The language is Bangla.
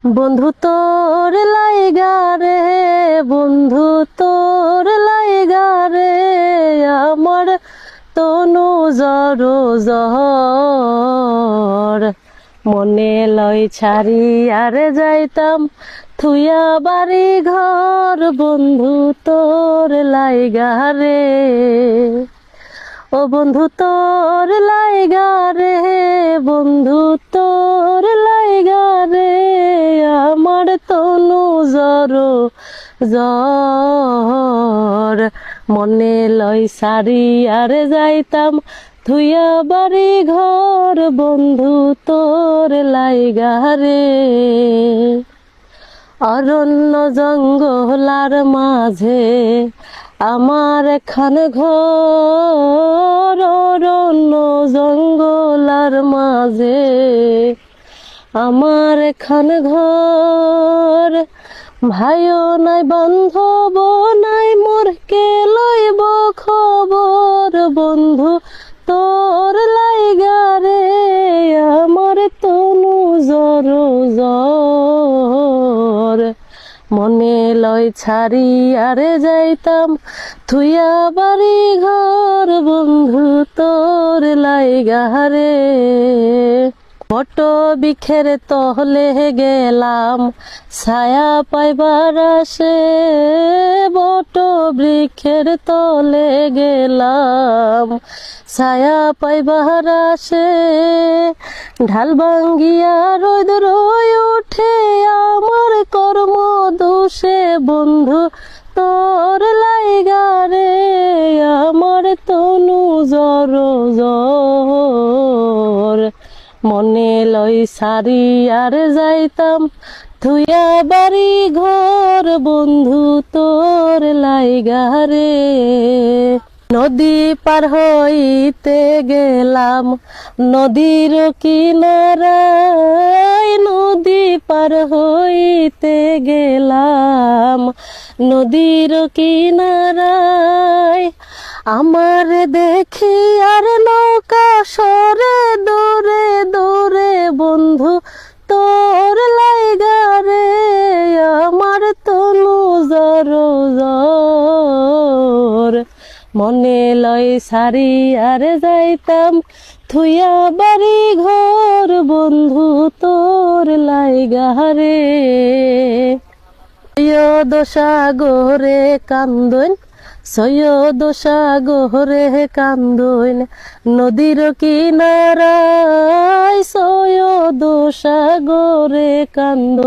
বন্ধু তোর লাইগা রে, বন্ধু তোর লাইগা রে, আমার তনু জর জহর। মনে লয় ছাড়ি আর যাইতাম থুইয়া বাড়ি ঘর, বন্ধু তোর লাইগা রে। ও বন্ধু তোর লাইগা রে, বন্ধু তোর লাইগা রে, আমার তনু জর জর। মনে লয় সারি আর যাইতাম থুইয়া বাড়ি ঘর, বন্ধু তোর লাইগা রে। অরণ্য জঙ্গলার মাঝে আমার এখান ঘর, অরণ্য জঙ্গলার মাঝে আমার এখান ঘর। ভাইও নাই বান্ধব নাই মোর কে লইব খবর, বন্ধু তোর লাইগা রে, আমার তনু জর জর। মনে লয় ছাড়ি আরে যাইতাম থুইয়া বাড়ি ঘর, বন্ধু তোর লাইগা রে। বট বিখের তহলে গেলাম ছায়া পাইবার আসে, বট বৃক্ষের তলে গেলাম ছায়া পাইবার আসে। ঢাল ভাঙ্গিয়া রোদ রই উঠে আমার কর্ম দোষে, বন্ধু তোর লাইগা রে, আমার তনু জর জর। মনে লয় সারি আর যাইতাম থুইয়া বাড়ি ঘর, বন্ধু তোর লাইগা রে। নদী পার হইতে গেলাম নদীর কিনারায়, নদী পার হইতে গেলাম নদীর কিনারায়। আমার দেখি আর নৌকা সরে দূরে দূরে, বন্ধু তোর লাইগা রে, আমার তনু জর জর। মনে লয় সারি আর যাইতাম থুইয়া বাড়ি ঘর, বন্ধু তোর লাইগা রে। সৈয়দ সাগরে কান্দন, সৈয়দ সাগরে কান্দন, নদীর কিনারায় সৈয়দ সাগরে কান্দন।